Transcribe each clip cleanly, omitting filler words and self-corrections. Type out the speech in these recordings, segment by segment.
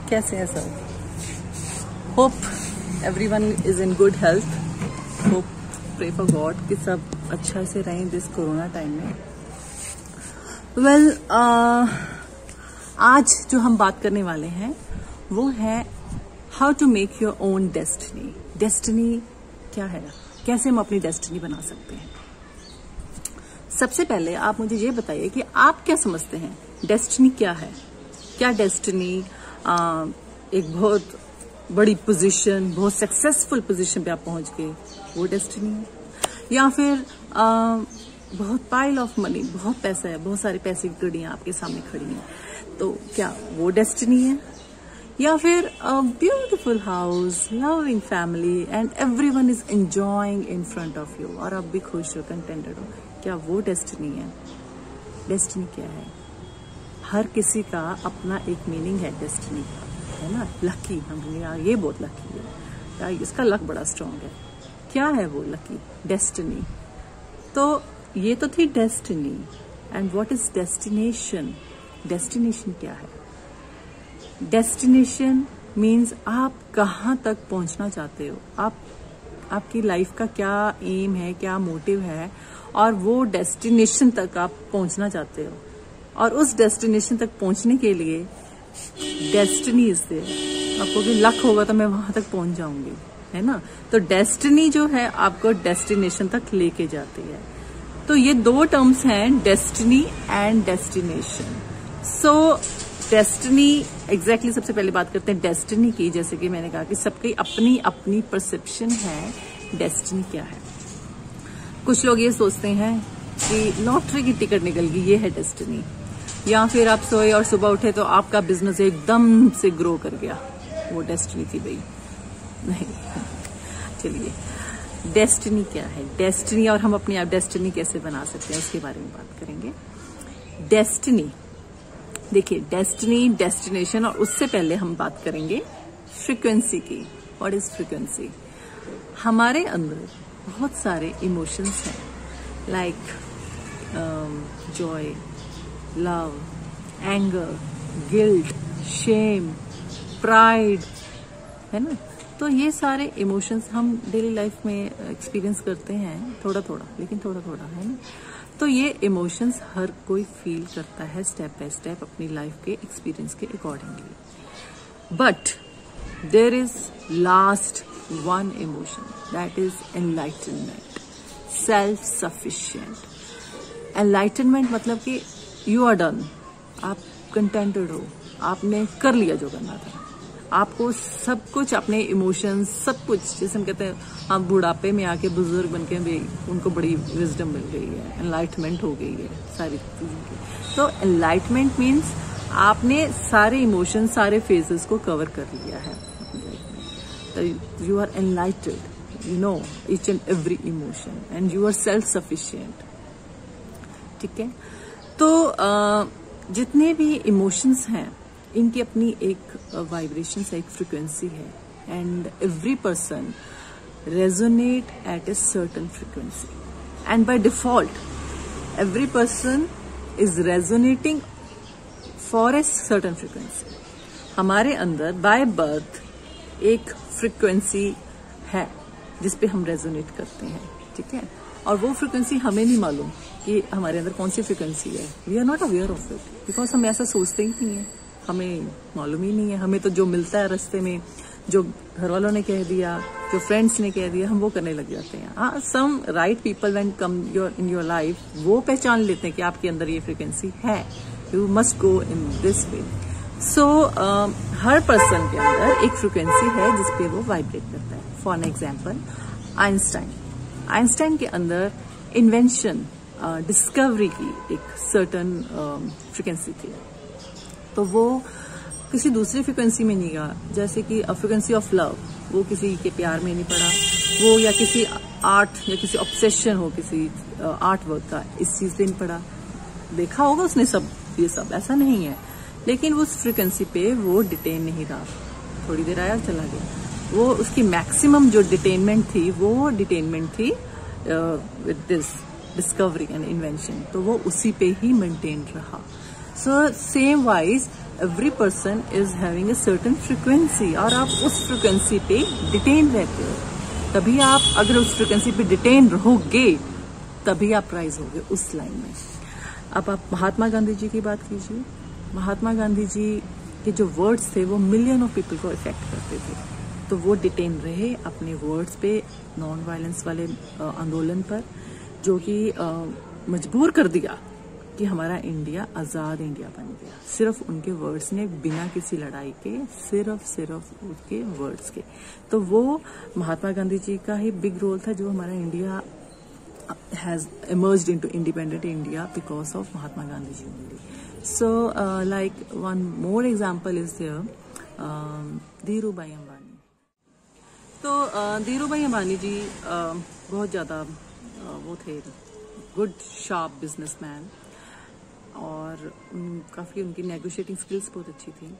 कैसे हैं सब? Hope everyone is in good health. Hope pray for God कि सब अच्छा से रहें दिस कोरोना टाइम में. वेल, आज जो हम बात करने वाले हैं वो है how to make your own destiny. Destiny क्या है, कैसे हम अपनी डेस्टिनी बना सकते हैं. सबसे पहले आप मुझे ये बताइए कि आप क्या समझते हैं डेस्टिनी क्या है. क्या डेस्टिनी एक बहुत बड़ी पोजीशन, बहुत सक्सेसफुल पोजीशन पे आप पहुंच गए, वो डेस्टिनी है? या फिर बहुत पाइल ऑफ मनी, बहुत पैसा है, बहुत सारे पैसे की गड्डियां आपके सामने खड़ी हैं, तो क्या वो डेस्टिनी है? या फिर beautiful house, loving family and everyone is enjoying in front of you और आप भी खुश हो, कंटेंटेड हो, क्या वो डेस्टिनी है? डेस्टिनी क्या है? हर किसी का अपना एक मीनिंग है डेस्टिनी का, है ना. लकी, हम यार ये बहुत लकी है यार, इसका लक बड़ा स्ट्रांग है. क्या है वो लकी डेस्टिनी? तो ये तो थी destiny. And what is destination? Destination क्या है? डेस्टिनेशन मीन्स आप कहाँ तक पहुंचना चाहते हो, आपकी लाइफ का क्या एम है, क्या मोटिव है, और वो डेस्टिनेशन तक आप पहुंचना चाहते हो. और उस डेस्टिनेशन तक पहुंचने के लिए डेस्टिनी इज देयर. आपको भी लक होगा तो मैं वहां तक पहुंच जाऊंगी, है ना. तो डेस्टिनी जो है आपको डेस्टिनेशन तक लेके जाती है. तो ये दो टर्म्स हैं, destiny and destination. So destiny exactly सबसे पहले बात करते हैं डेस्टिनी की. जैसे कि मैंने कहा कि सबकी अपनी अपनी परसेप्शन है डेस्टिनी क्या है. कुछ लोग ये सोचते हैं कि लॉटरी की टिकट निकल गई, ये है डेस्टिनी. या फिर आप सोए और सुबह उठे तो आपका बिजनेस एकदम से ग्रो कर गया, वो डेस्टिनी थी भाई. नहीं, चलिए डेस्टिनी क्या है, डेस्टिनी और हम अपनी आप डेस्टिनी कैसे बना सकते हैं उसके बारे में बात करेंगे. डेस्टिनी, देखिए डेस्टिनी, डेस्टिनेशन, और उससे पहले हम बात करेंगे फ्रीक्वेंसी की. What is frequency? हमारे अंदर बहुत सारे इमोशंस हैं, like joy, love, anger, guilt, shame, pride, है ना. तो ये सारे इमोशंस हम डेली लाइफ में एक्सपीरियंस करते हैं, थोड़ा थोड़ा, लेकिन थोड़ा थोड़ा, है ना. तो ये इमोशंस हर कोई फील करता है स्टेप बाय स्टेप अपनी लाइफ के एक्सपीरियंस के accordingly. But there is last one emotion, that is enlightenment, self sufficient. Enlightenment मतलब कि यू आर डन, आप कंटेंटेड हो, आपने कर लिया जो करना था. आपको सब कुछ, अपने इमोशंस, सब कुछ, जैसे हम कहते हैं हम बुढ़ापे में आके बुजुर्ग बनके भी उनको बड़ी विजडम मिल गई है, एनलाइटमेंट हो गई है सारी चीजों की. तो एनलाइटमेंट मीन्स आपने सारे इमोशंस, सारे फेजेस को कवर कर लिया है अपनी लाइफ में. तो you are enlightened, you know each and every emotion and you are self sufficient. ठीक है. तो जितने भी इमोशंस हैं इनकी अपनी एक वाइब्रेशन है, एक फ्रिक्वेंसी है, and every person resonate at a certain frequency. And by default every person is resonating for a certain frequency. हमारे अंदर बाय बर्थ एक फ्रिक्वेंसी है जिसपे हम रेजोनेट करते हैं. ठीक है. और वो फ्रिक्वेंसी हमें नहीं मालूम कि हमारे अंदर कौन सी फ्रिक्वेंसी है. We are not aware of it, because हम ऐसा सोचते ही नहीं है, हमें मालूम ही नहीं है. हमें तो जो मिलता है रास्ते में, जो घर वालों ने कह दिया, जो फ्रेंड्स ने कह दिया, हम वो करने लग जाते हैं. हाँ, some right people when come in your life, वो पहचान लेते हैं कि आपके अंदर ये फ्रिक्वेंसी है, you must go in this way. So her person के अंदर एक फ्रिक्वेंसी है जिसपे वो वाइब्रेट करता है. फॉर एन एग्जाम्पल आइंस्टाइन के अंदर इन्वेंशन, डिस्कवरी की एक सर्टन फ्रिक्वेंसी थी. तो वो किसी दूसरी फ्रिक्वेंसी में नहीं गया. जैसे कि फ्रिक्वेंसी ऑफ लव, वो किसी के प्यार में नहीं पड़ा, वो या किसी आर्ट या किसी ऑब्सेशन हो किसी आर्ट वर्क का, इस चीज पे नहीं पड़ा. देखा होगा उसने सब, ये सब ऐसा नहीं है, लेकिन उस फ्रिक्वेंसी पे वो डिटेन नहीं रहा. थोड़ी देर आया, चला गया. वो उसकी मैक्सिमम जो डिटेनमेंट थी, वो डिटेनमेंट थी with this discovery and invention. तो वो उसी पे ही मेंटेन रहा. So same wise every person is having a certain frequency, और आप उस फ्रिक्वेंसी पे डिटेन रहते हो। तभी आप अगर उस फ्रिक्वेंसी पे डिटेन रहोगे तभी आप राइज होगे उस लाइन में। अब आप महात्मा गांधी जी की बात कीजिए। महात्मा गांधी जी के जो वर्ड्स थे वो मिलियन ऑफ पीपल को इफेक्ट करते थे, तो वो डिटेन रहे अपने वर्ड्स पे, नॉन वायलेंस वाले आंदोलन पर, जो कि मजबूर कर दिया कि हमारा इंडिया आज़ाद इंडिया बन गया। सिर्फ उनके वर्ड्स ने, बिना किसी लड़ाई के, सिर्फ उनके वर्ड्स के। तो वो महात्मा गांधी जी का ही बिग रोल था, जो हमारा India has emerged into independent India because of Mahatma Gandhi ji only. So like one more example is there, Dhirubhai Ambani. तो धीरूभाई अंबानी जी बहुत ज़्यादा वो थे गुड शार्प बिजनेसमैन, और काफ़ी उनकी नेगोशिएटिंग स्किल्स बहुत अच्छी थी।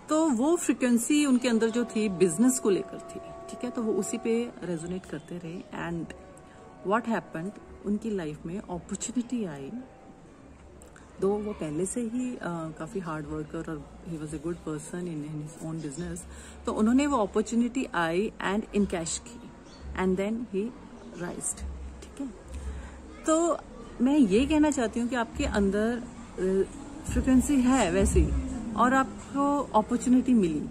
तो वो फ्रिक्वेंसी उनके अंदर जो थी बिजनेस को लेकर थी, ठीक है, तो वो उसी पे रेजोनेट करते रहे। एंड व्हाट हैपेंड, उनकी लाइफ में अपॉर्चुनिटी आई, दो वो पहले से ही काफ़ी हार्ड वर्कर और he was a good person in his own business, तो उन्होंने वो अपॉर्चुनिटी आई एंड इनकैश की, एंड देन ही राइज्ड, ठीक है। तो मैं ये कहना चाहती हूँ कि आपके अंदर फ्रिक्वेंसी है वैसी, और आपको अपॉर्चुनिटी मिली,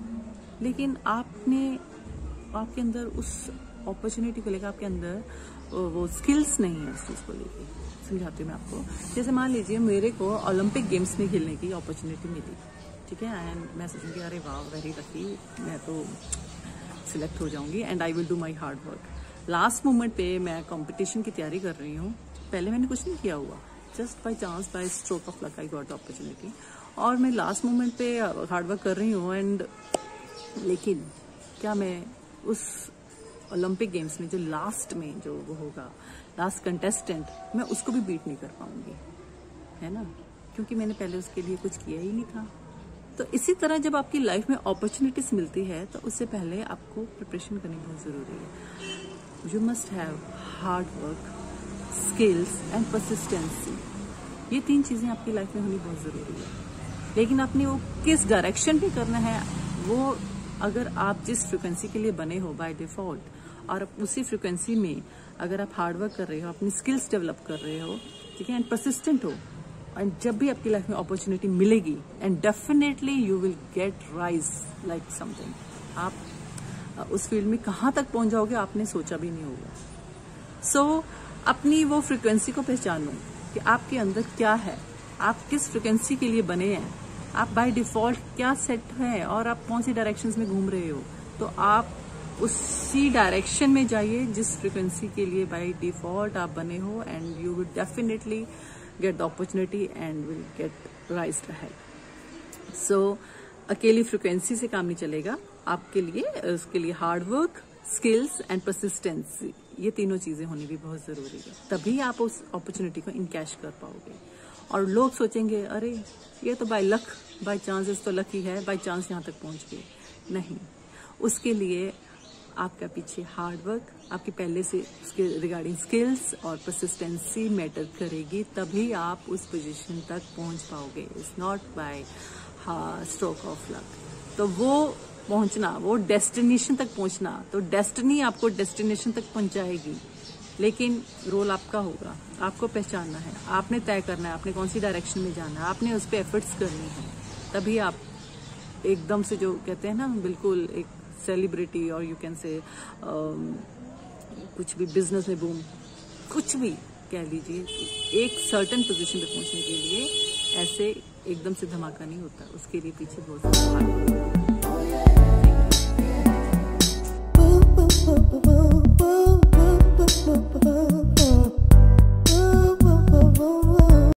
लेकिन आपके अंदर उस अपॉर्चुनिटी को लेकर आपके अंदर वो स्किल्स नहीं है उस चीज़ को लेके। समझाती हूँ मैं आपको। जैसे मान लीजिए मेरे को ओलंपिक गेम्स में खेलने की अपॉर्चुनिटी मिली, ठीक है, एंड मैं सोचूंगी अरे वाह वेरी लकी, मैं तो सिलेक्ट हो जाऊंगी and I will do my hard work. Last moment पे मैं कंपटीशन की तैयारी कर रही हूँ, पहले मैंने कुछ नहीं किया हुआ, just by chance, by stroke of luck I got the opportunity, और मैं लास्ट मोमेंट पे हार्ड वर्क कर रही हूँ एंड लेकिन क्या मैं उस ओलंपिक गेम्स में जो लास्ट में जो वो होगा, लास्ट कंटेस्टेंट, मैं उसको भी बीट नहीं कर पाऊंगी, है ना, क्योंकि मैंने पहले उसके लिए कुछ किया ही नहीं था। तो इसी तरह जब आपकी लाइफ में अपॉर्चुनिटीज मिलती है तो उससे पहले आपको प्रिपरेशन करनी बहुत जरूरी है। You must have hard work, skills and persistency, ये तीन चीजें आपकी लाइफ में होनी बहुत जरूरी है। लेकिन आपने वो किस डायरेक्शन में करना है, वो अगर आप जिस फ्रिक्वेंसी के लिए बने हो बाय डिफॉल्ट, और उसी फ्रिक्वेंसी में अगर आप हार्ड वर्क कर रहे हो, अपनी स्किल्स डेवलप कर रहे हो, ठीक है, एंड परसिस्टेंट हो, एंड जब भी आपकी लाइफ में अपॉर्चुनिटी मिलेगी, and definitely you will get rise like something. आप उस फील्ड में कहाँ तक पहुंच जाओगे आपने सोचा भी नहीं होगा। सो अपनी वो फ्रिक्वेंसी को पहचानो कि आपके अंदर क्या है, आप किस फ्रिक्वेंसी के लिए बने हैं, आप बाय डिफॉल्ट क्या सेट है, और आप कौन सी डायरेक्शंस में घूम रहे हो। तो आप उसी डायरेक्शन में जाइए जिस फ्रिक्वेंसी के लिए बाय डिफॉल्ट आप बने हो, and you will definitely get the opportunity and will get raised ahead. So अकेली फ्रिक्वेंसी से काम नहीं चलेगा आपके लिए, उसके लिए hard work, skills and persistency, ये तीनों चीजें होनी भी बहुत जरूरी है, तभी आप उस अपॉर्चुनिटी को इनकैश कर पाओगे। और लोग सोचेंगे अरे ये तो बाय लक, बाय चांसेस तो लकी है, बाय चांस यहाँ तक पहुंच गए, नहीं, उसके लिए आपका पीछे हार्ड वर्क, आपकी पहले से उसके रिगार्डिंग स्किल्स और परसिस्टेंसी मैटर करेगी, तभी आप उस पोजीशन तक पहुंच पाओगे। It's not bye stroke of luck. तो वो पहुंचना, वो डेस्टिनेशन तक पहुंचना, तो डेस्टिनी आपको डेस्टिनेशन तक पहुंचाएगी, लेकिन रोल आपका होगा, आपको पहचानना है, आपने तय करना है आपने कौन सी डायरेक्शन में जाना है, आपने उस पर एफर्ट्स करनी है, तभी आप एकदम से जो कहते हैं ना बिल्कुल एक सेलिब्रिटी, और यू कैन से कुछ भी बिजनेस में बूम, कुछ भी कह लीजिए, एक सर्टेन पोजीशन पे पहुंचने के लिए ऐसे एकदम से धमाका नहीं होता, उसके लिए पीछे बहुत सारा